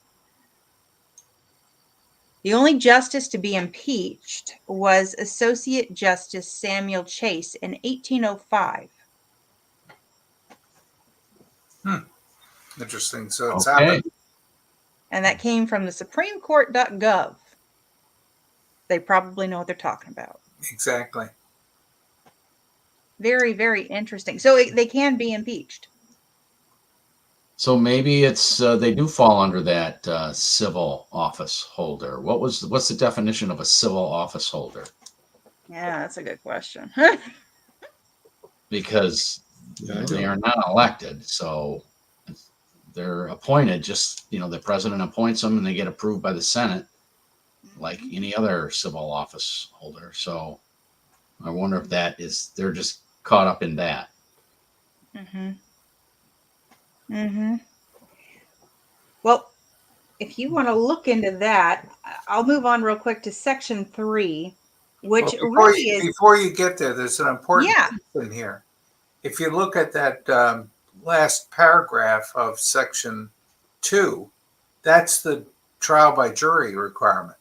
The only justice to be impeached was Associate Justice Samuel Chase in 1805. Interesting. So it's happened. And that came from the SupremeCourt.gov. They probably know what they're talking about. Exactly. Very, very interesting. So they can be impeached. So maybe it's they do fall under that civil office holder. What's the definition of a civil office holder? Yeah, that's a good question. Because Yeah, I They know. are not elected, so they're appointed. Just the president appoints them, and they get approved by the Senate, like any other civil office holder. So I wonder if they're just caught up in that. Mm-hmm. Mm-hmm. Well, if you want to look into that, I'll move on real quick to section 3, Well, which really is, before you get there, there's an important yeah. piece in here. If you look at that last paragraph of section 2, that's the trial by jury requirement.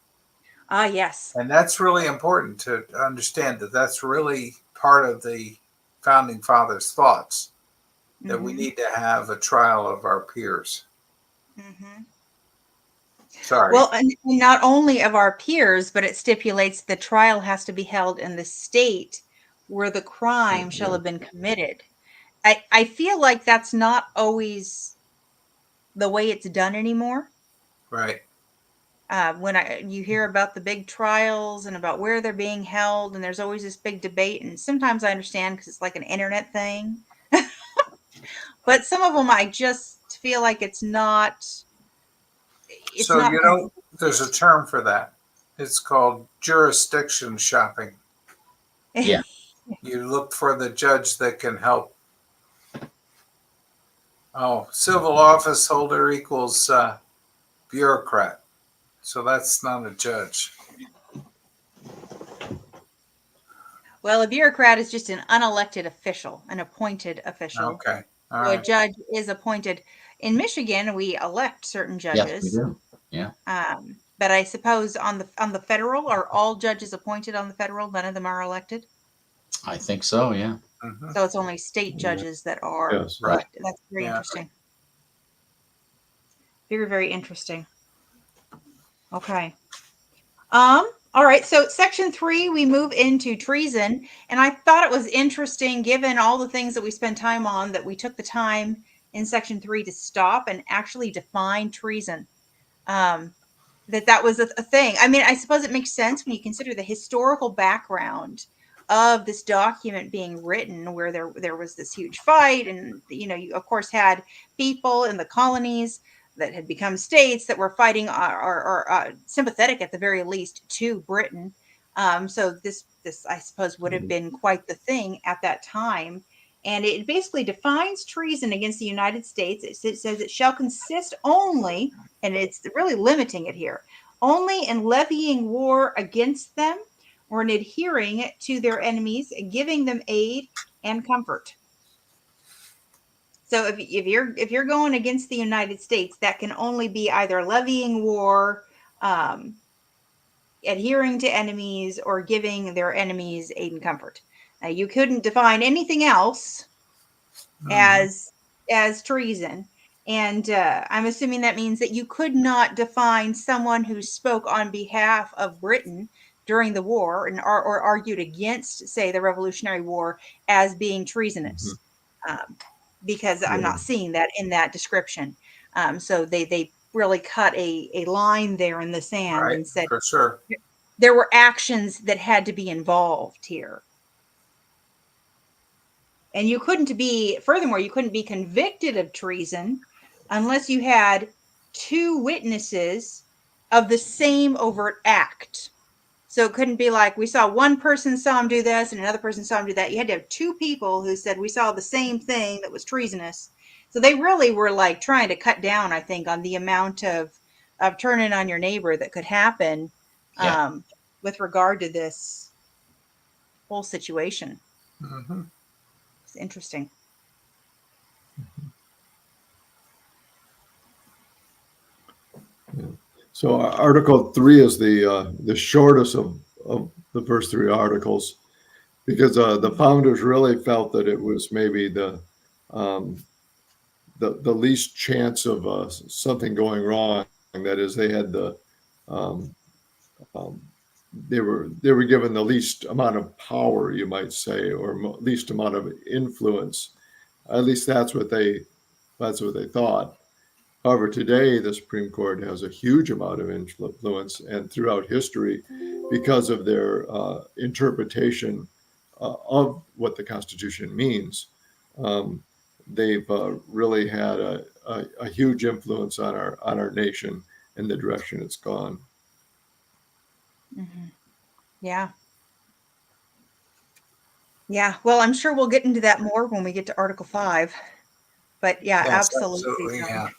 Ah, yes. And that's really important to understand that that's really part of the founding fathers' thoughts, that we Mhm. need to have a trial of our peers. Mhm. Sorry. Well, and not only of our peers, but it stipulates the trial has to be held in the state where the crime shall Yeah. have been committed. I feel like that's not always the way it's done anymore. Right. When you hear about the big trials and about where they're being held, and there's always this big debate, and sometimes I understand because it's like an internet thing, but some of them I just feel like it's not. It's So, not. there's a term for that. It's called jurisdiction shopping. Yeah. You look for the judge that can help. Oh, civil office holder equals bureaucrat. So that's not a judge. Well, a bureaucrat is just an unelected official, an appointed official. Okay. All So a right. judge is appointed. In Michigan, we elect certain Yes, we judges. do. Yeah. But I suppose on the federal, are all judges appointed on the federal? None of them are elected. I think so. Yeah. Mhm. So it's only state judges that are Yes. Right. elected. That's very Yeah. interesting. Very, very interesting. Okay. All right. So section 3, we move into treason. And I thought it was interesting, given all the things that we spent time on, that we took the time in section 3 to stop and actually define treason. That was a thing. I mean, I suppose it makes sense when you consider the historical background of this document being written, where there was this huge fight, and you of course had people in the colonies that had become states that were fighting or sympathetic at the very least to Britain. So this I suppose would have been quite the thing at that time. And it basically defines treason against the United States. It says it shall consist only, and it's really limiting it here, only in levying war against them or in adhering to their enemies, giving them aid and comfort. So if you're going against the United States, that can only be either levying war, adhering to enemies, or giving their enemies aid and comfort. You couldn't define anything else Mhm. as treason. And I'm assuming that means that you could not define someone who spoke on behalf of Britain during the war or argued against, say, the Revolutionary War as being treasonous, because I'm not seeing that in that description. So they really cut a line there in the sand Right. and said For sure. there were actions that had to be involved here. And furthermore, you couldn't be convicted of treason unless you had 2 witnesses of the same overt act. So it couldn't be like we saw one person saw him do this and another person saw him do that. You had to have 2 people who said we saw the same thing that was treasonous. So they really were like trying to cut down, I think, on the amount of turning on your neighbor that could happen Yeah. with regard to this whole situation. Mhm. It's interesting. So Article 3 is the shortest of the first 3 articles, because the founders really felt that it was maybe the least chance of something going wrong. That is, they had um, they were given the least amount of power, you might say, or least amount of influence. At least that's what they thought. However, today the Supreme Court has a huge amount of influence, and throughout history, because of their interpretation of what the Constitution means, they've really had a huge influence on our nation and the direction it's gone. Mhm. Yeah. Yeah. Well, I'm sure we'll get into that more when we get to Article 5. But yeah, Yes, absolutely. absolutely. John. Yeah.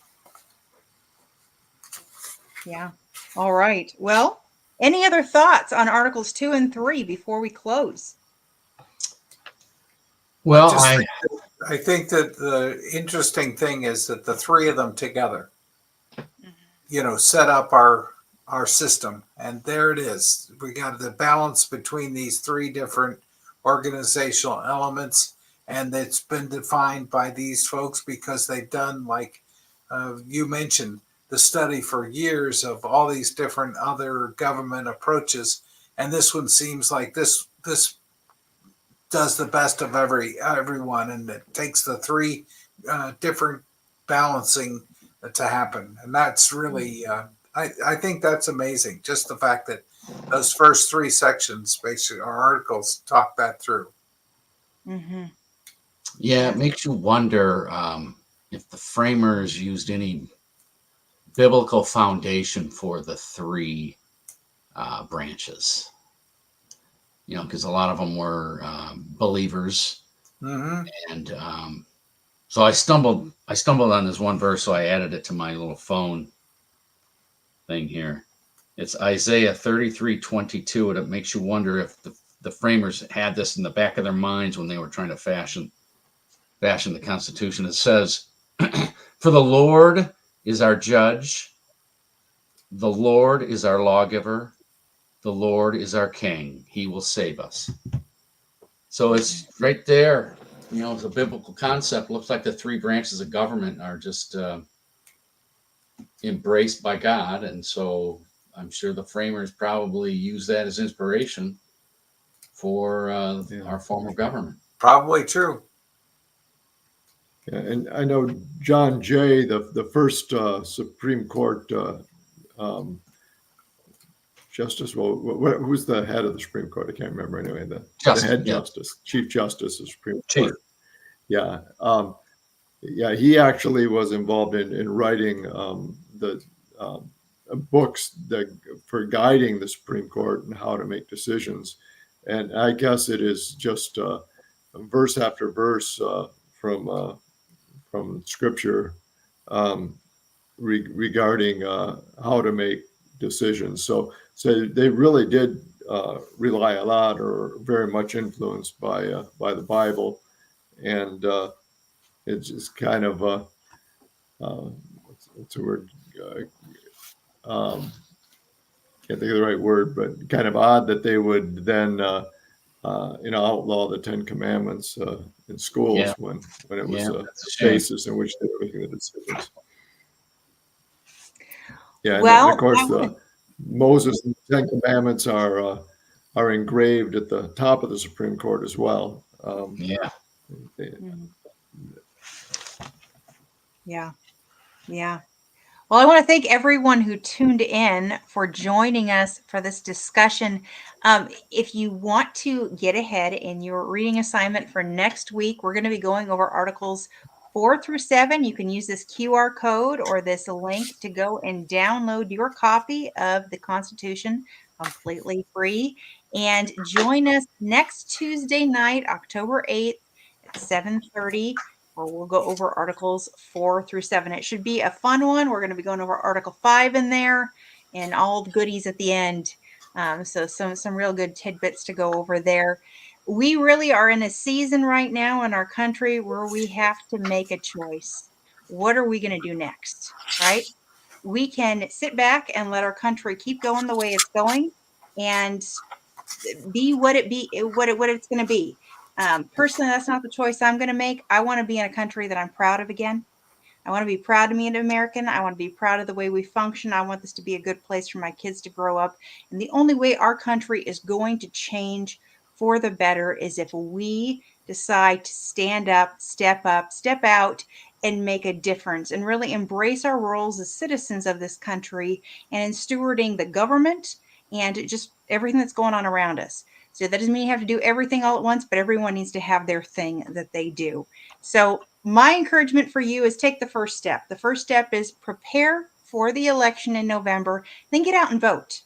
Yeah. All right. Well, any other thoughts on Articles 2 and 3 before we close? Well, Just I think that the interesting thing is that the three of them together, set up our system, and there it is. We got the balance between these three different organizational elements, and it's been defined by these folks because they've done, like you mentioned, the study for years of all these different other government approaches, and this one seems like this does the best of everyone, and it takes the three different balancing to happen, and that's really I think that's amazing. Just the fact that those first three sections, basically, our articles talk that through. Mm-hmm. yeah, it makes you wonder if the framers used any biblical foundation for the three branches. Because a lot of them were believers, Mm-hmm. and so I stumbled on this one verse, so I added it to my little phone thing here. It's Isaiah 33:22, and it makes you wonder if the framers had this in the back of their minds when they were trying to fashion the Constitution. It says, "For the Lord is our judge, the Lord is our lawgiver, the Lord is our king. He will save us." So it's right there. It's a biblical concept. Looks like the three branches of government are just embraced by God. And so I'm sure the framers probably use that as inspiration for our form of government. Probably true. Yeah, and I know John Jay, the first Supreme Court justice. Well, who's the head of the Supreme Court? I can't remember anyway. The head justice, Chief Justice of the Supreme Court. Yeah. Yeah, he actually was involved in writing the books for guiding the Supreme Court and how to make decisions. And I guess it is just verse after verse from Scripture regarding how to make decisions. So they really did rely a lot, or very much influenced by the Bible, and it's just kind of what's the word? Can't think of the right word, but kind of odd that they would then outlaw the Ten Commandments in schools when it was a basis in which they were making the decisions. Yeah, Well, and of course, Moses and the Ten Commandments are engraved at the top of the Supreme Court as well. Yeah. Yeah. Yeah. Well, I want to thank everyone who tuned in for joining us for this discussion. If you want to get ahead in your reading assignment for next week, we're going to be going over Articles 4 through 7. You can use this QR code or this link to go and download your copy of the Constitution completely free. And join us next Tuesday night, October 8th at 7:30. Where we'll go over Articles 4 through 7. It should be a fun one. We're going to be going over Article 5 in there and all the goodies at the end. So some real good tidbits to go over there. We really are in a season right now in our country where we have to make a choice. What are we going to do next? Right? We can sit back and let our country keep going the way it's going and be what it's going to be. Personally, that's not the choice I'm going to make. I want to be in a country that I'm proud of again. I want to be proud to be an American. I want to be proud of the way we function. I want this to be a good place for my kids to grow up. And the only way our country is going to change for the better is if we decide to stand up, step out, and make a difference and really embrace our roles as citizens of this country and in stewarding the government and just everything that's going on around us. So that doesn't mean you have to do everything all at once, but everyone needs to have their thing that they do. So my encouragement for you is take the first step. The first step is prepare for the election in November, then get out and vote.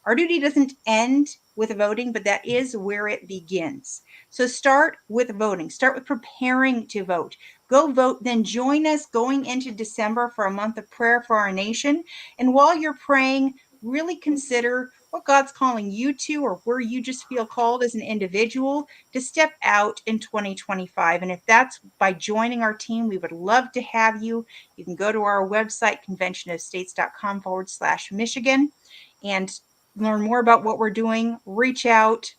Our duty doesn't end with voting, but that is where it begins. So start with voting. Start with preparing to vote. Go vote, then join us going into December for a month of prayer for our nation. And while you're praying, really consider what God's calling you to, or where you just feel called as an individual to step out in 2025. And if that's by joining our team, we would love to have you. You can go to our website, conventionofstates.com/Michigan, and learn more about what we're doing. Reach out.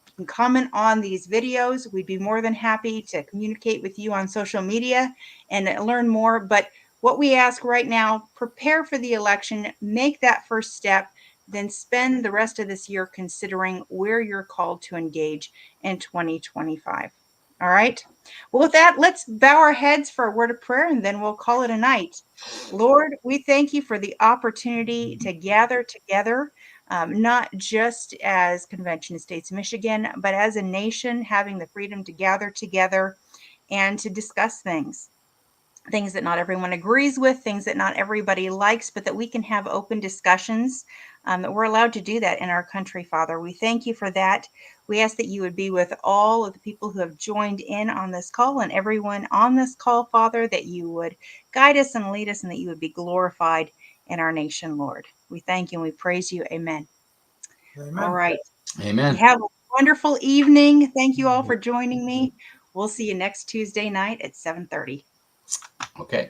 You can comment on these videos. We'd be more than happy to communicate with you on social media and learn more. But what we ask right now, prepare for the election, make that first step, then spend the rest of this year considering where you're called to engage in 2025. All right. Well, with that, let's bow our heads for a word of prayer and then we'll call it a night. Lord, we thank you for the opportunity to gather together, not just as Convention of States Michigan, but as a nation, having the freedom to gather together and to discuss things that not everyone agrees with, things that not everybody likes, but that we can have open discussions, that we're allowed to do that in our country, Father. We thank you for that. We ask that you would be with all of the people who have joined in on this call and everyone on this call, Father, that you would guide us and lead us and that you would be glorified in our nation, Lord. We thank you and we praise you. Amen. Amen. All right. Amen. Have a wonderful evening. Thank you all for joining me. We'll see you next Tuesday night at 7:30. Okay.